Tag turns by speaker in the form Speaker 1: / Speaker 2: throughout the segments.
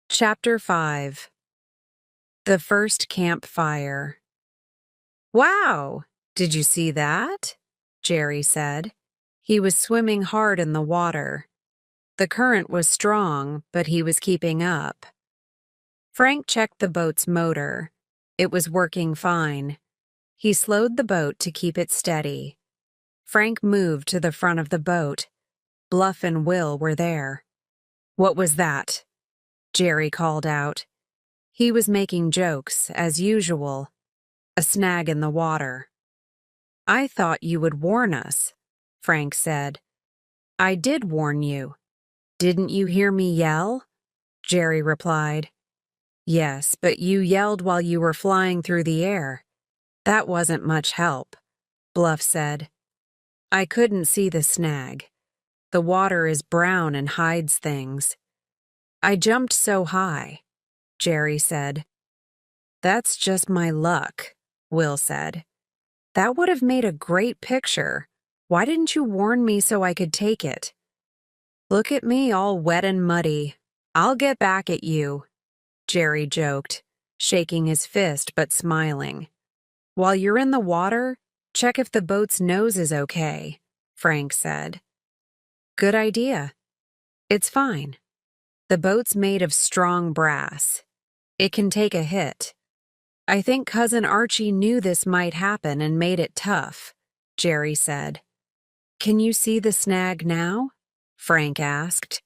Speaker 1: Chapter 5. The First Campfire. "Wow! Did you see that?" Jerry said. He was swimming hard in the water. The current was strong, but he was keeping up. Frank checked the boat's motor. It was working fine. He slowed the boat to keep it steady. Frank moved to the front of the boat. Bluff and Will were there. "What was that?" Jerry called out. He was making jokes, as usual. "A snag in the water." "I thought you would warn us," Frank said. "I did warn you. Didn't you hear me yell?" Jerry replied. "Yes, but you yelled while you were flying through the air. That wasn't much help," Bluff said. "I couldn't see the snag. The water is brown and hides things." "I jumped so high," Jerry said. "That's just my luck," Will said. "That would have made a great picture. Why didn't you warn me so I could take it?" "Look at me all wet and muddy. I'll get back at you," Jerry joked, shaking his fist but smiling. "While you're in the water, check if the boat's nose is okay," Frank said. "Good idea. It's fine. The boat's made of strong brass. It can take a hit. I think Cousin Archie knew this might happen and made it tough," Jerry said. "Can you see the snag now?" Frank asked.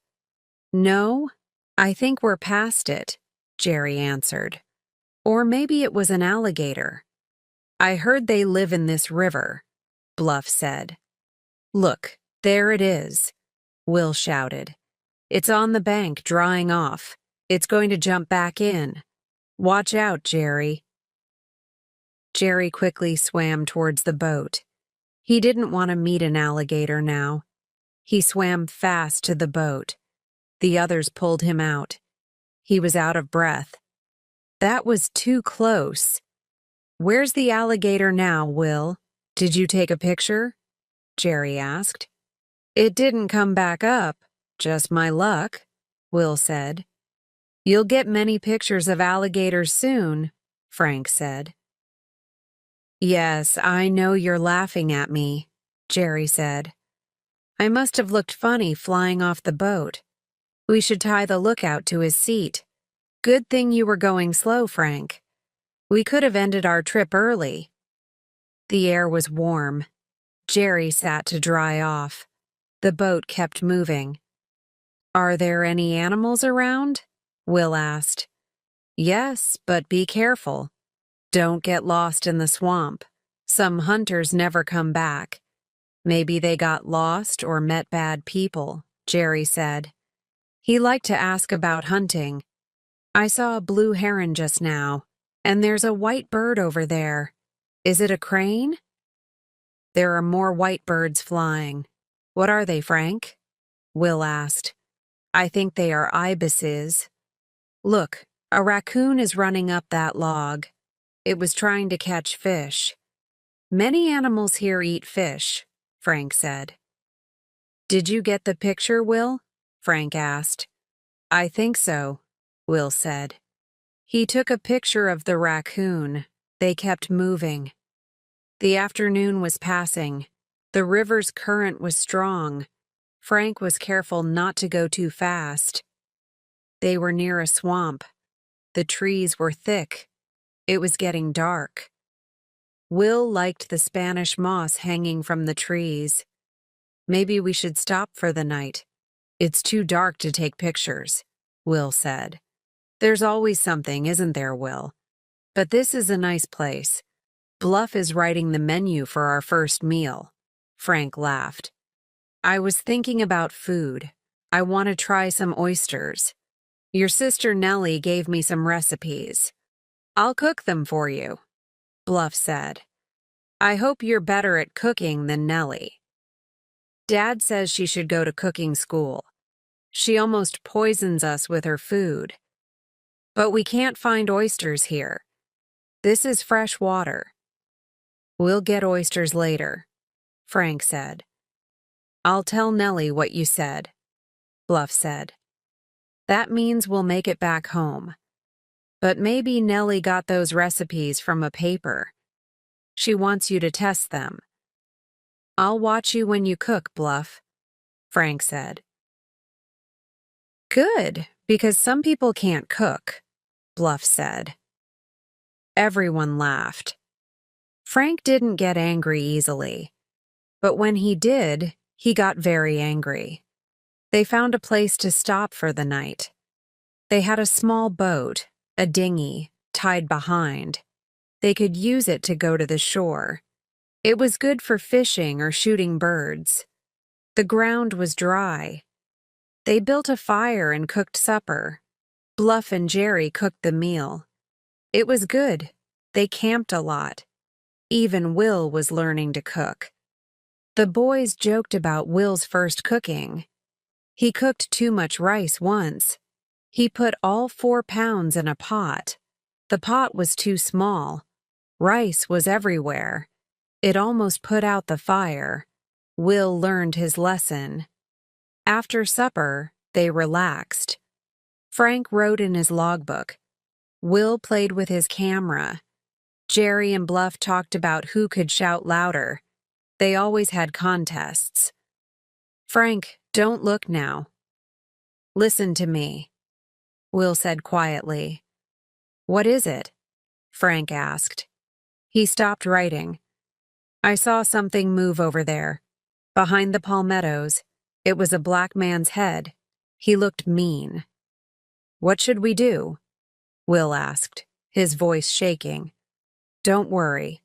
Speaker 1: "No, I think we're past it," Jerry answered. "Or maybe it was an alligator. I heard they live in this river," Bluff said. "Look, there it is," Will shouted. "It's on the bank, drying off. It's going to jump back in. Watch out, Jerry." Jerry quickly swam towards the boat. He didn't want to meet an alligator now. He swam fast to the boat. The others pulled him out. He was out of breath. "That was too close." "Where's the alligator now, Will? Did you take a picture?" Jerry asked. "It didn't come back up. Just my luck," Will said. "You'll get many pictures of alligators soon," Frank said. "Yes, I know you're laughing at me," Jerry said. "I must have looked funny flying off the boat. We should tie the lookout to his seat. Good thing you were going slow, Frank. We could have ended our trip early." The air was warm. Jerry sat to dry off. The boat kept moving. "Are there any animals around?" Will asked. "Yes, but be careful. Don't get lost in the swamp. Some hunters never come back. Maybe they got lost or met bad people," Jerry said. He liked to ask about hunting. "I saw a blue heron just now, and there's a white bird over there. Is it a crane?" "There are more white birds flying. What are they, Frank?" Will asked. "I think they are ibises. Look, a raccoon is running up that log. It was trying to catch fish. Many animals here eat fish," Frank said. "Did you get the picture, Will?" Frank asked. "I think so," Will said. He took a picture of the raccoon. They kept moving. The afternoon was passing. The river's current was strong. Frank was careful not to go too fast. They were near a swamp. The trees were thick. It was getting dark. Will liked the Spanish moss hanging from the trees. "Maybe we should stop for the night. It's too dark to take pictures," Will said. "There's always something, isn't there, Will? But this is a nice place. Bluff is writing the menu for our first meal." Frank laughed. "I was thinking about food. I want to try some oysters. Your sister Nellie gave me some recipes. I'll cook them for you," Bluff said. "I hope you're better at cooking than Nellie. Dad says she should go to cooking school. She almost poisons us with her food. But we can't find oysters here. This is fresh water." "We'll get oysters later," Frank said. "I'll tell Nellie what you said," Bluff said. That means we'll make it back home. But maybe Nellie got those recipes from a paper. She wants you to test them. I'll watch you when you cook, Bluff, Frank said. Good, because some people can't cook, Bluff said. Everyone laughed. Frank didn't get angry easily, but when he did, he got very angry. They found a place to stop for the night. They had a small boat, a dinghy, tied behind. They could use it to go to the shore. It was good for fishing or shooting birds. The ground was dry. They built a fire and cooked supper. Bluff and Jerry cooked the meal. It was good. They camped a lot. Even Will was learning to cook. The boys joked about Will's first cooking. He cooked too much rice once. He put all 4 pounds in a pot. The pot was too small. Rice was everywhere. It almost put out the fire. Will learned his lesson. After supper, they relaxed. Frank wrote in his logbook. Will played with his camera. Jerry and Bluff talked about who could shout louder. They always had contests. Frank, don't look now. Listen to me, Will said quietly. What is it? Frank asked. He stopped writing. I saw something move over there. Behind the palmettos, it was a black man's head. He looked mean. What should we do? Will asked, his voice shaking. Don't worry.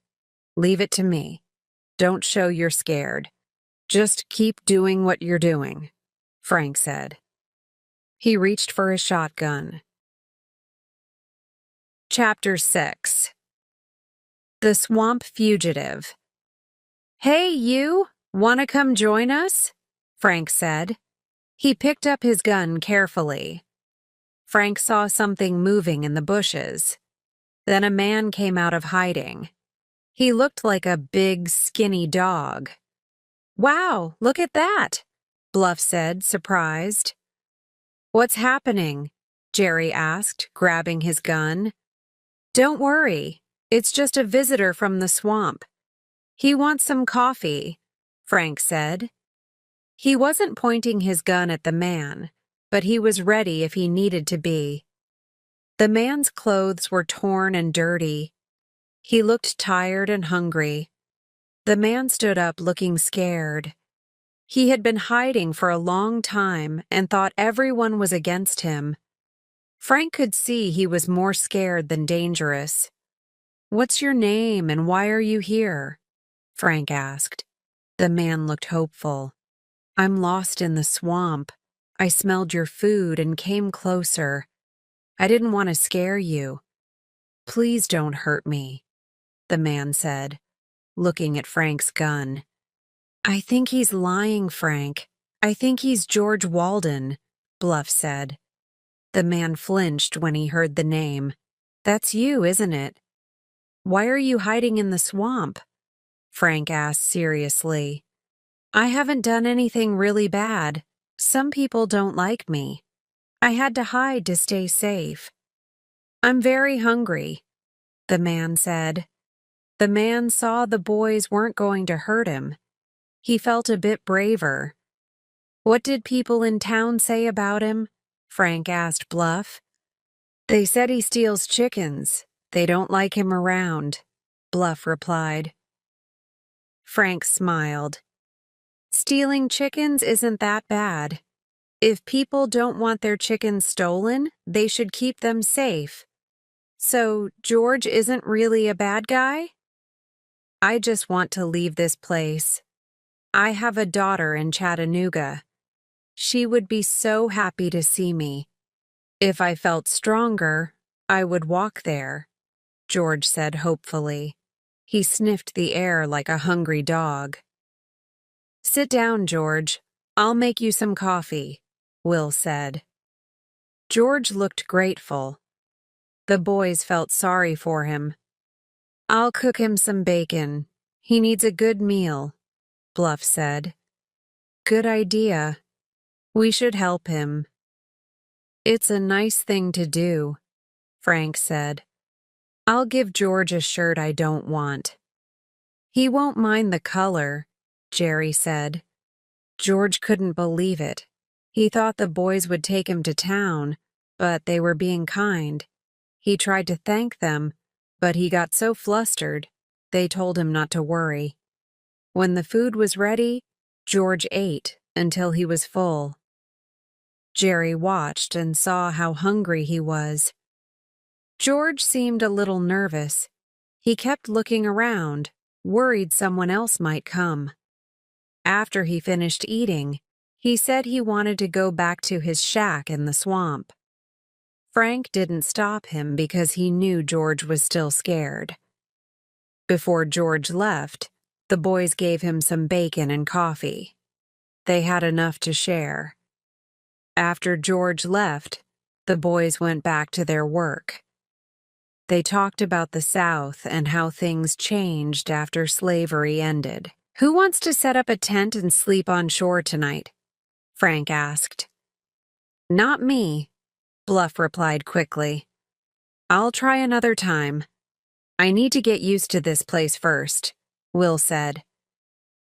Speaker 1: Leave it to me. Don't show you're scared. Just keep doing what you're doing, Frank said. He reached for his shotgun. Chapter 6. The Swamp Fugitive. Hey, you! Want to come join us? Frank said. He picked up his gun carefully. Frank saw something moving in the bushes. Then a man came out of hiding. He looked like a big, skinny dog. Wow, look at that, Bluff said, surprised. What's happening? Jerry asked, grabbing his gun. Don't worry, it's just a visitor from the swamp. He wants some coffee, Frank said. He wasn't pointing his gun at the man, but he was ready if he needed to be. The man's clothes were torn and dirty. He looked tired and hungry. The man stood up looking scared. He had been hiding for a long time and thought everyone was against him. Frank could see he was more scared than dangerous. What's your name and why are you here? Frank asked. The man looked hopeful. I'm lost in the swamp. I smelled your food and came closer. I didn't want to scare you. Please don't hurt me, the man said, looking at Frank's gun. I think he's lying, Frank. I think he's George Walden, Bluff said. The man flinched when he heard the name. That's you, isn't it? Why are you hiding in the swamp? Frank asked seriously. I haven't done anything really bad. Some people don't like me. I had to hide to stay safe. I'm very hungry, the man said. The man saw the boys weren't going to hurt him. He felt a bit braver. What did people in town say about him? Frank asked Bluff. They said he steals chickens. They don't like him around, Bluff replied. Frank smiled. Stealing chickens isn't that bad. If people don't want their chickens stolen, they should keep them safe. So, George isn't really a bad guy? I just want to leave this place. I have a daughter in Chattanooga. She would be so happy to see me. If I felt stronger, I would walk there, George said hopefully. He sniffed the air like a hungry dog. Sit down, George. I'll make you some coffee, Will said. George looked grateful. The boys felt sorry for him. I'll cook him some bacon. He needs a good meal, Bluff said. Good idea. We should help him. It's a nice thing to do, Frank said. I'll give George a shirt I don't want. He won't mind the color, Jerry said. George couldn't believe it. He thought the boys would take him to town, but they were being kind. He tried to thank them, but he got so flustered, they told him not to worry. When the food was ready, George ate until he was full. Jerry watched and saw how hungry he was. George seemed a little nervous. He kept looking around, worried someone else might come. After he finished eating, he said he wanted to go back to his shack in the swamp. Frank didn't stop him because he knew George was still scared. Before George left, the boys gave him some bacon and coffee. They had enough to share. After George left, the boys went back to their work. They talked about the South and how things changed after slavery ended. "Who wants to set up a tent and sleep on shore tonight?" Frank asked. "Not me," Bluff replied quickly. "I'll try another time. I need to get used to this place first," Will said.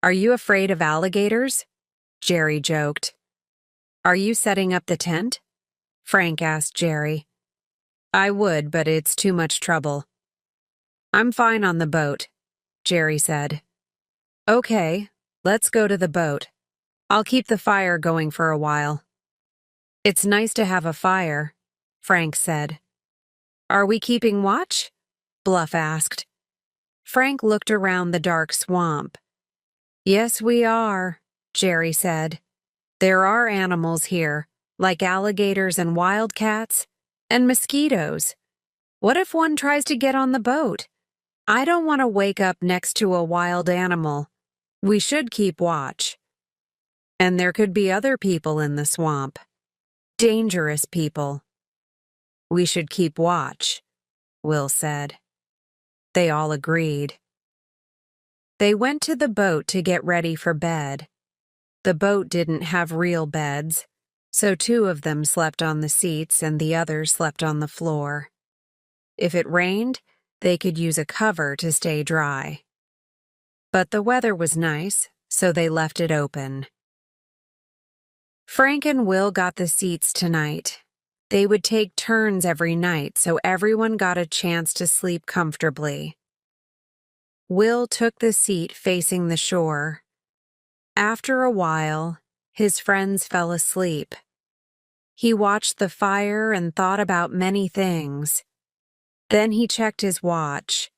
Speaker 1: "Are you afraid of alligators?" Jerry joked. "Are you setting up the tent?" Frank asked Jerry. "I would, but it's too much trouble." "I'm fine on the boat," Jerry said. "Okay, let's go to the boat. I'll keep the fire going for a while." "It's nice to have a fire," Frank said. "Are we keeping watch?" Bluff asked. Frank looked around the dark swamp. "Yes, we are," Jerry said. "There are animals here, like alligators and wildcats, and mosquitoes. What if one tries to get on the boat? I don't want to wake up next to a wild animal. We should keep watch. And there could be other people in the swamp. Dangerous people." "We should keep watch," Will said. They all agreed. They went to the boat to get ready for bed. The boat didn't have real beds, so two of them slept on the seats and the other slept on the floor. If it rained, they could use a cover to stay dry. But the weather was nice, so they left it open. Frank and Will got the seats tonight. They would take turns every night so everyone got a chance to sleep comfortably. Will took the seat facing the shore. After a while, his friends fell asleep. He watched the fire and thought about many things. Then he checked his watch.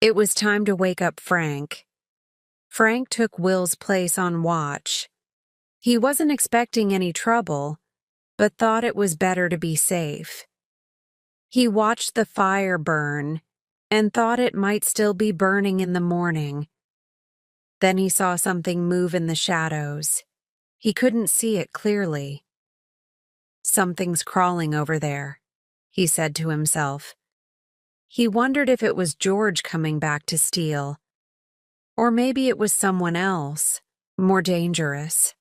Speaker 1: It was time to wake up Frank. Frank took Will's place on watch. He wasn't expecting any trouble, but thought it was better to be safe. He watched the fire burn and thought it might still be burning in the morning. Then he saw something move in the shadows. He couldn't see it clearly. "Something's crawling over there," he said to himself. He wondered if it was George coming back to steal. Or maybe it was someone else, more dangerous.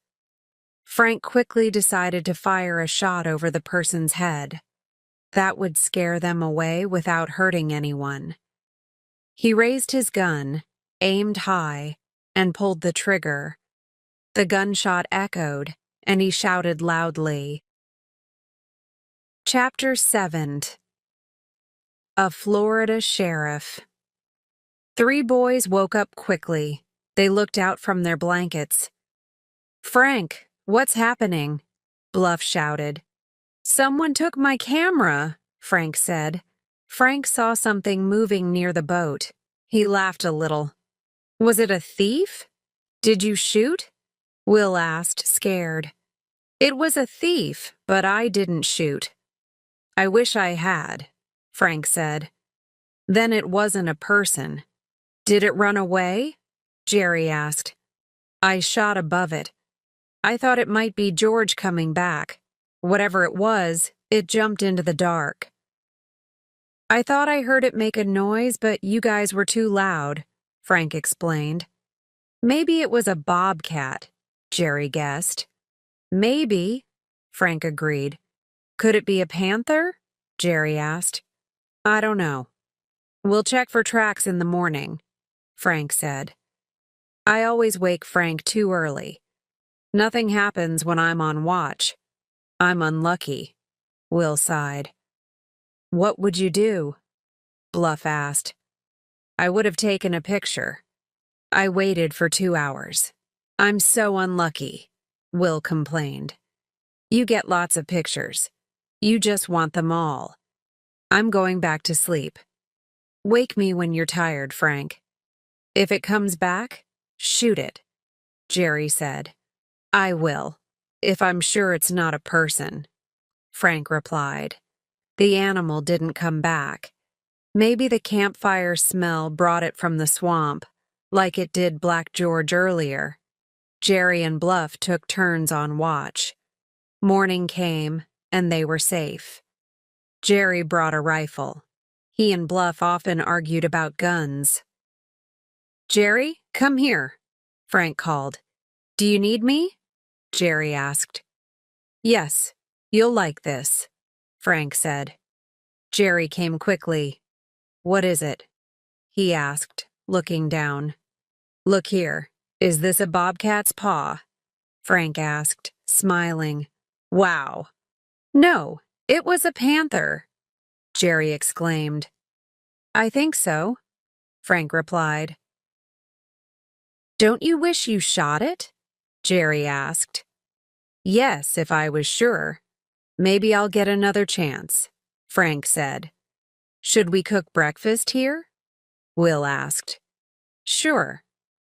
Speaker 1: Frank quickly decided to fire a shot over the person's head. That would scare them away without hurting anyone. He raised his gun, aimed high, and pulled the trigger. The gunshot echoed, and he shouted loudly. Chapter 7. A Florida Sheriff. 3 boys woke up quickly. They looked out from their blankets. "Frank, what's happening?" Bluff shouted. "Someone took my camera," Frank said. Frank saw something moving near the boat. He laughed a little. "Was it a thief? Did you shoot?" Will asked, scared. "It was a thief, but I didn't shoot." "I wish I had," Frank said. "Then it wasn't a person." "Did it run away?" Jerry asked. "I shot above it. I thought it might be George coming back. Whatever it was, it jumped into the dark." "I thought I heard it make a noise, but you guys were too loud," Frank explained. "Maybe it was a bobcat," Jerry guessed. "Maybe," Frank agreed. Could it be a panther? Jerry asked. I don't know. We'll check for tracks in the morning, Frank said. I always wake Frank too early. Nothing happens when I'm on watch. I'm unlucky, Will sighed. What would you do? Bluff asked. I would have taken a picture. I waited for 2 hours. I'm so unlucky, Will complained. You get lots of pictures. You just want them all. I'm going back to sleep. Wake me when you're tired, Frank. If it comes back, shoot it, Jerry said. I will, if I'm sure it's not a person, Frank replied. The animal didn't come back. Maybe the campfire smell brought it from the swamp, like it did Black George earlier. Jerry and Bluff took turns on watch. Morning came, and they were safe. Jerry brought a rifle. He and Bluff often argued about guns. Jerry, come here, Frank called. Do you need me? Jerry asked. Yes, you'll like this, Frank said. Jerry came quickly. What is it? He asked, looking down. Look here, is this a bobcat's paw? Frank asked, smiling. Wow. No, it was a panther, Jerry exclaimed. I think so, Frank replied. Don't you wish you shot it? Jerry asked. Yes, if I was sure. Maybe I'll get another chance, Frank said. Should we cook breakfast here? Will asked. Sure.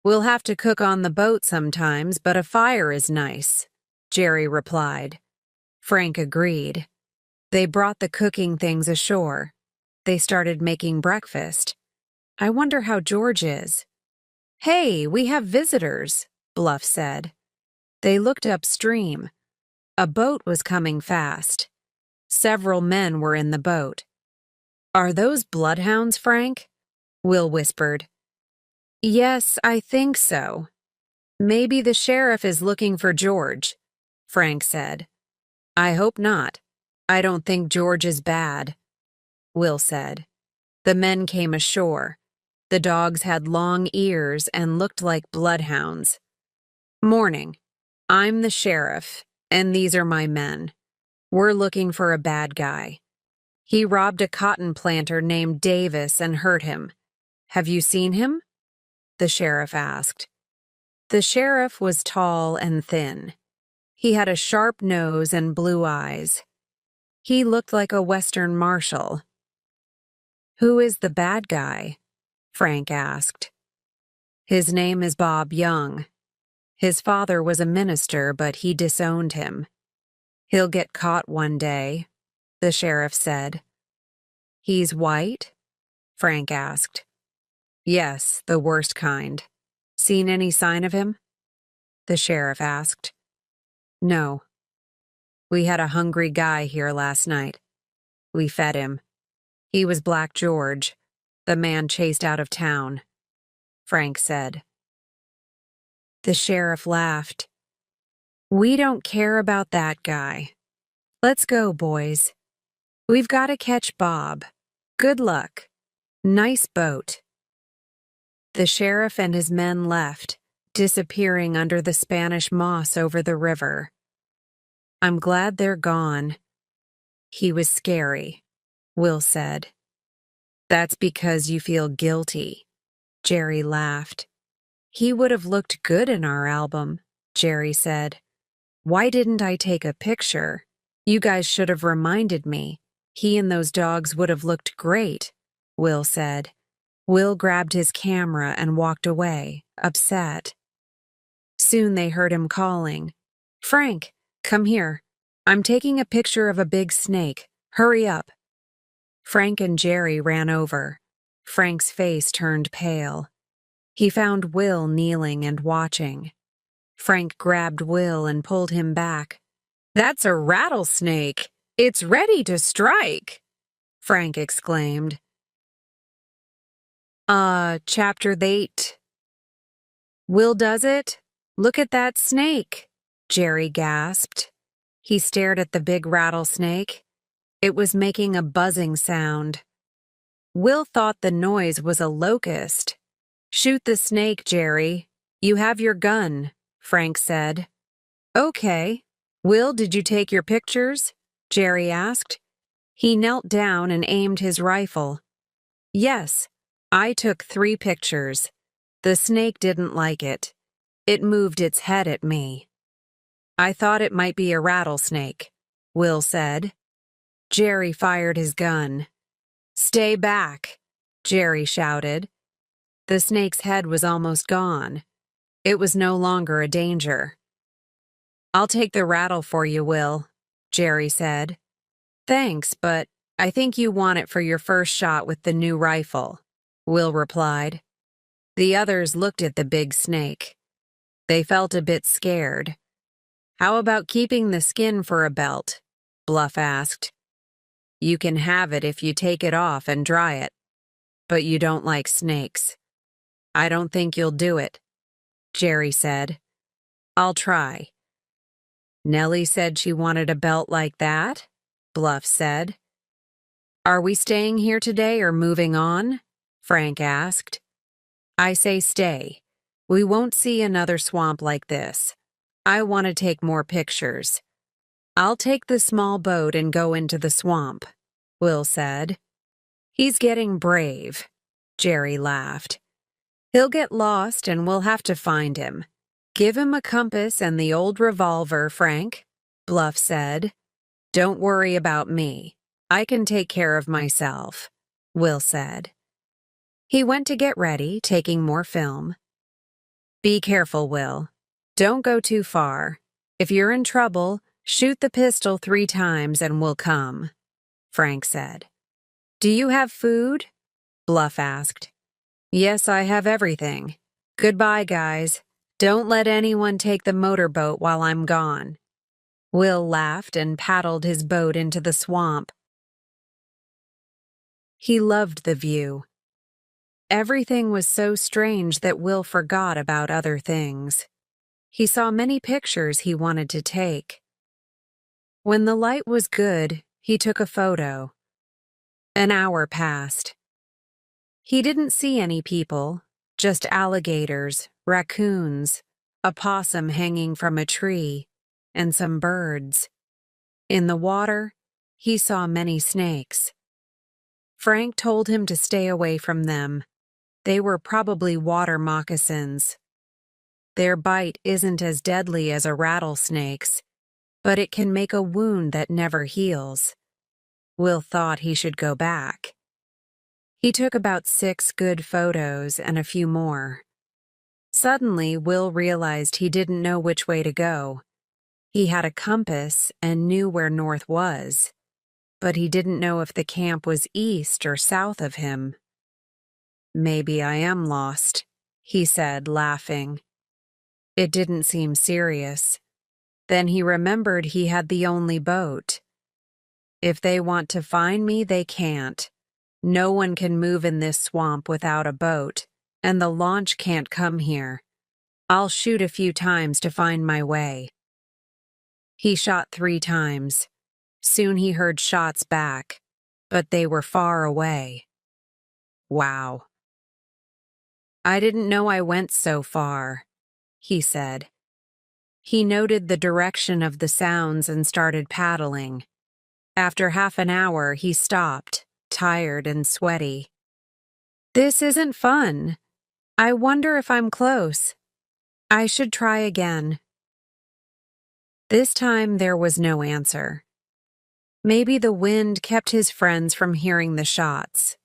Speaker 1: We'll have to cook on the boat sometimes, but a fire is nice, Jerry replied. Frank agreed. They brought the cooking things ashore. They started making breakfast. I wonder how George is. Hey, we have visitors, Bluff said. They looked upstream. A boat was coming fast. Several men were in the boat. Are those bloodhounds, Frank? Will whispered. Yes, I think so. Maybe the sheriff is looking for George, Frank said. I hope not. I don't think George is bad, Will said. The men came ashore. The dogs had long ears and looked like bloodhounds. Morning. I'm the sheriff, and these are my men. We're looking for a bad guy. He robbed a cotton planter named Davis and hurt him. Have you seen him? The sheriff asked. The sheriff was tall and thin. He had a sharp nose and blue eyes. He looked like a Western marshal. Who is the bad guy? Frank asked. His name is Bob Young. His father was a minister, but he disowned him. He'll get caught one day, the sheriff said. He's white? Frank asked. Yes, the worst kind. Seen any sign of him? The sheriff asked. No. We had a hungry guy here last night. We fed him. He was Black George, the man chased out of town, Frank said. The sheriff laughed. We don't care about that guy. Let's go, boys. We've got to catch Bob. Good luck. Nice boat. The sheriff and his men left, disappearing under the Spanish moss over the river. I'm glad they're gone. He was scary, Will said. That's because you feel guilty, Jerry laughed. He would have looked good in our album, Jerry said. Why didn't I take a picture? You guys should have reminded me. He and those dogs would have looked great, Will said. Will grabbed his camera and walked away, upset. Soon they heard him calling. Frank, come here. I'm taking a picture of a big snake. Hurry up. Frank and Jerry ran over. Frank's face turned pale. He found Will kneeling and watching. Frank grabbed Will and pulled him back. That's a rattlesnake. It's ready to strike, Frank exclaimed. Chapter 8. Will does it? Look at that snake, Jerry gasped. He stared at the big rattlesnake. It was making a buzzing sound. Will thought the noise was a locust. "Shoot the snake, Jerry. You have your gun," Frank said. "Okay. Will, did you take your pictures?" Jerry asked. He knelt down and aimed his rifle. "Yes, I took 3 pictures. The snake didn't like it. It moved its head at me." "I thought it might be a rattlesnake," Will said. Jerry fired his gun. "Stay back," Jerry shouted. The snake's head was almost gone. It was no longer a danger. "I'll take the rattle for you, Will," Jerry said. "Thanks, but I think you want it for your first shot with the new rifle," Will replied. The others looked at the big snake. They felt a bit scared. "How about keeping the skin for a belt?" Bluff asked. "You can have it if you take it off and dry it. But you don't like snakes." "I don't think you'll do it," Jerry said. "I'll try." "Nellie said she wanted a belt like that," Bluff said. "Are we staying here today or moving on?" Frank asked. "I say stay. We won't see another swamp like this. I want to take more pictures." "I'll take the small boat and go into the swamp," Will said. "He's getting brave," Jerry laughed. "He'll get lost and we'll have to find him." "Give him a compass and the old revolver, Frank," Bluff said. "Don't worry about me. I can take care of myself," Will said. He went to get ready, taking more film. "Be careful, Will. Don't go too far. If you're in trouble, shoot the pistol 3 times and we'll come," Frank said. "Do you have food?" Bluff asked. "Yes, I have everything. Goodbye, guys. Don't let anyone take the motorboat while I'm gone." Will laughed and paddled his boat into the swamp. He loved the view. Everything was so strange that Will forgot about other things. He saw many pictures he wanted to take. When the light was good, he took a photo. An hour passed. He didn't see any people, just alligators, raccoons, a possum hanging from a tree, and some birds. In the water, he saw many snakes. Frank told him to stay away from them. They were probably water moccasins. Their bite isn't as deadly as a rattlesnake's, but it can make a wound that never heals. Will thought he should go back. He took about 6 good photos and a few more. Suddenly, Will realized he didn't know which way to go. He had a compass and knew where north was, but he didn't know if the camp was east or south of him. "Maybe I am lost," he said, laughing. It didn't seem serious. Then he remembered he had the only boat. "If they want to find me, they can't. No one can move in this swamp without a boat, and the launch can't come here. I'll shoot a few times to find my way." He shot 3 times. Soon he heard shots back, but they were far away. "Wow. I didn't know I went so far," he said. He noted the direction of the sounds and started paddling. After half an hour, he stopped, tired and sweaty. "This isn't fun. I wonder if I'm close. I should try again." This time there was no answer. Maybe the wind kept his friends from hearing the shots.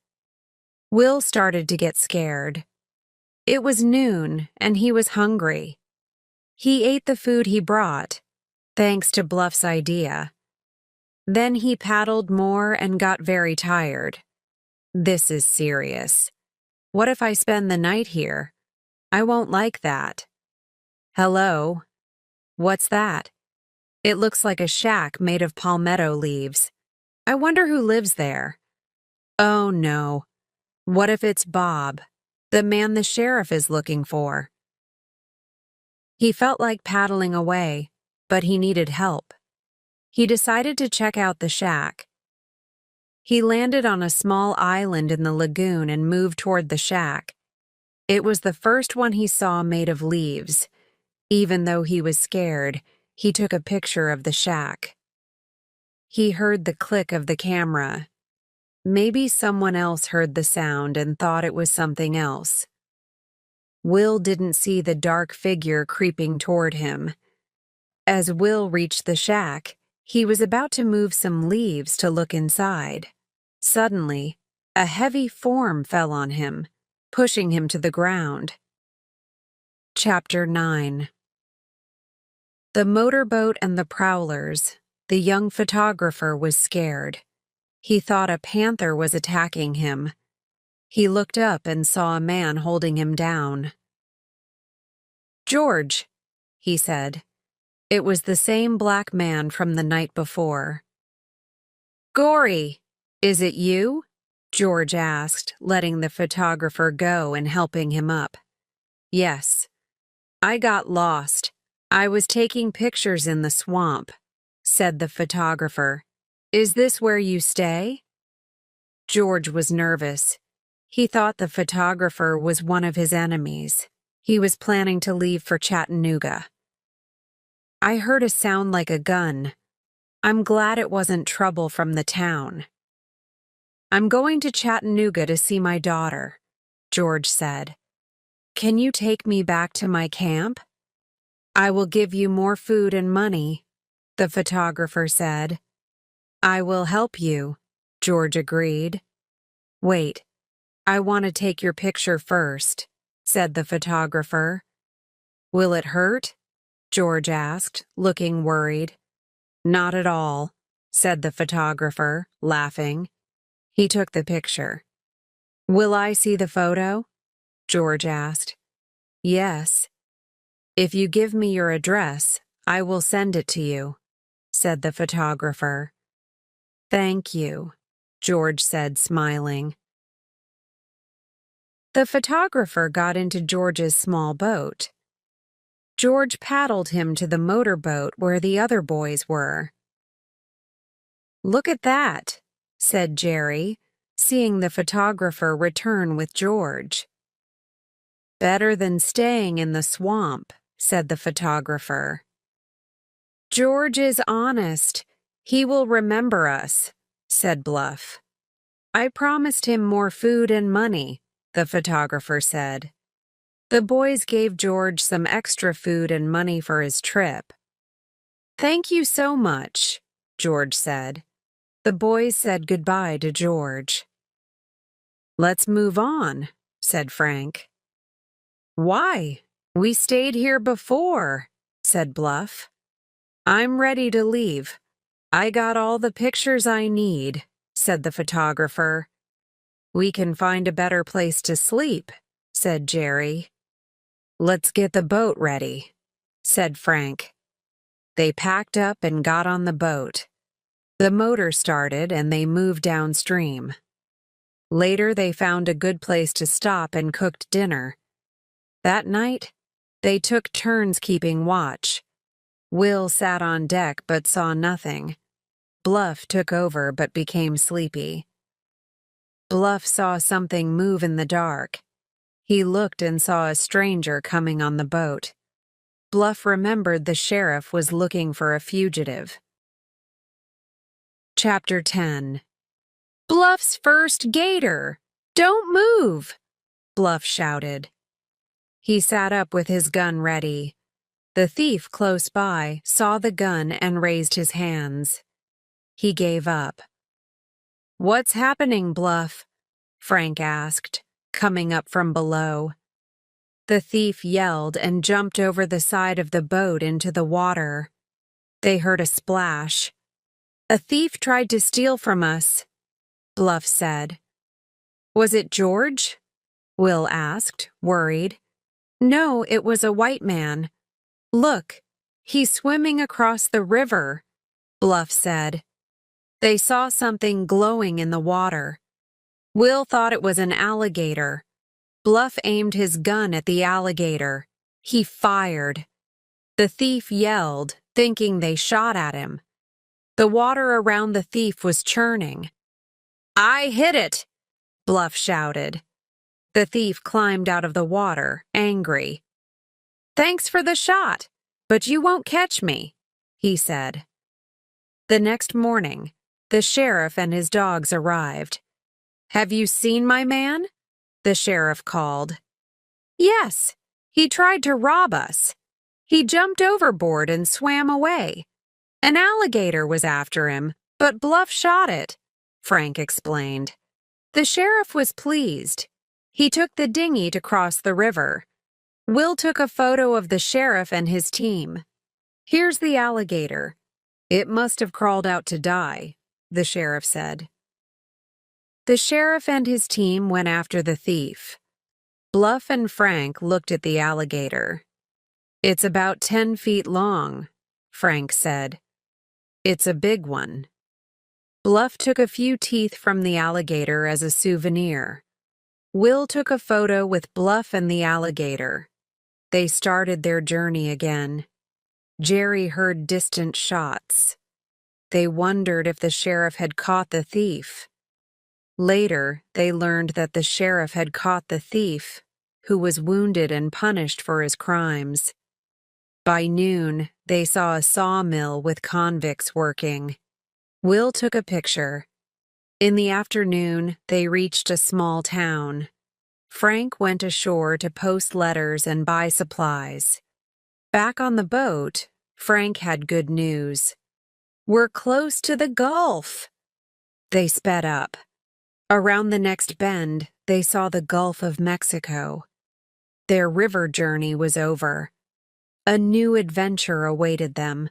Speaker 1: Will started to get scared. It was noon, and he was hungry. He ate the food he brought, thanks to Bluff's idea. Then he paddled more and got very tired. "This is serious. What if I spend the night here? I won't like that." "Hello? What's that?" "It looks like a shack made of palmetto leaves. I wonder who lives there." "Oh no. What if it's Bob, the man the sheriff is looking for?" He felt like paddling away, but he needed help. He decided to check out the shack. He landed on a small island in the lagoon and moved toward the shack. It was the first one he saw made of leaves. Even though he was scared, he took a picture of the shack. He heard the click of the camera. Maybe someone else heard the sound and thought it was something else. Will didn't see the dark figure creeping toward him. As Will reached the shack, he was about to move some leaves to look inside. Suddenly, a heavy form fell on him, pushing him to the ground. Chapter 9. The motorboat and the prowlers. The young photographer was scared. He thought a panther was attacking him. He looked up and saw a man holding him down. "George," he said. It was the same black man from the night before. "Gory, is it you?" George asked, letting the photographer go and helping him up. "Yes. I got lost. I was taking pictures in the swamp," said the photographer. "Is this where you stay?" George was nervous. He thought the photographer was one of his enemies. He was planning to leave for Chattanooga. "I heard a sound like a gun. I'm glad it wasn't trouble from the town." "I'm going to Chattanooga to see my daughter," George said. "Can you take me back to my camp?" "I will give you more food and money," the photographer said. "I will help you," George agreed. "Wait, I want to take your picture first," said the photographer. "Will it hurt?" George asked, looking worried. "Not at all," said the photographer, laughing. He took the picture. "Will I see the photo?" George asked. "Yes. If you give me your address, I will send it to you," said the photographer. "Thank you," George said, smiling. The photographer got into George's small boat. George paddled him to the motorboat where the other boys were. "Look at that," said Jerry, seeing the photographer return with George. "Better than staying in the swamp," said the photographer. "George is honest. He will remember us," said Bluff. "I promised him more food and money," the photographer said. The boys gave George some extra food and money for his trip. "Thank you so much," George said. The boys said goodbye to George. "Let's move on," said Frank. "Why? We stayed here before," said Bluff. "I'm ready to leave. I got all the pictures I need," said the photographer. "We can find a better place to sleep," said Jerry. "Let's get the boat ready," said Frank. They packed up and got on the boat. The motor started and they moved downstream. Later, they found a good place to stop and cooked dinner. That night, they took turns keeping watch. Will sat on deck but saw nothing. Bluff took over but became sleepy. Bluff saw something move in the dark. He looked and saw a stranger coming on the boat. Bluff remembered the sheriff was looking for a fugitive. Chapter 10. "Bluff's first gator! Don't move!" Bluff shouted. He sat up with his gun ready. The thief close by saw the gun and raised his hands. He gave up. "What's happening, Bluff?" Frank asked, coming up from below. The thief yelled and jumped over the side of the boat into the water. They heard a splash. "A thief tried to steal from us," Bluff said. "Was it George?" Will asked, worried. "No, it was a white man. Look, he's swimming across the river," Bluff said. They saw something glowing in the water. Will thought it was an alligator. Bluff aimed his gun at the alligator. He fired. The thief yelled, thinking they shot at him. The water around the thief was churning. "I hit it!" Bluff shouted. The thief climbed out of the water, angry. "Thanks for the shot, but you won't catch me," he said. The next morning, the sheriff and his dogs arrived. "Have you seen my man?" the sheriff called. "Yes, he tried to rob us. He jumped overboard and swam away. An alligator was after him, but Bluff shot it," Frank explained. The sheriff was pleased. He took the dinghy to cross the river. Will took a photo of the sheriff and his team. "Here's the alligator. It must have crawled out to die," the sheriff said. The sheriff and his team went after the thief. Bluff and Frank looked at the alligator. "It's about 10 feet long," Frank said. "It's a big one." Bluff took a few teeth from the alligator as a souvenir. Will took a photo with Bluff and the alligator. They started their journey again. Jerry heard distant shots. They wondered if the sheriff had caught the thief. Later, they learned that the sheriff had caught the thief, who was wounded and punished for his crimes. By noon, they saw a sawmill with convicts working. Will took a picture. In the afternoon, they reached a small town. Frank went ashore to post letters and buy supplies. Back on the boat, Frank had good news. "We're close to the Gulf." They sped up. Around the next bend, they saw the Gulf of Mexico. Their river journey was over. A new adventure awaited them.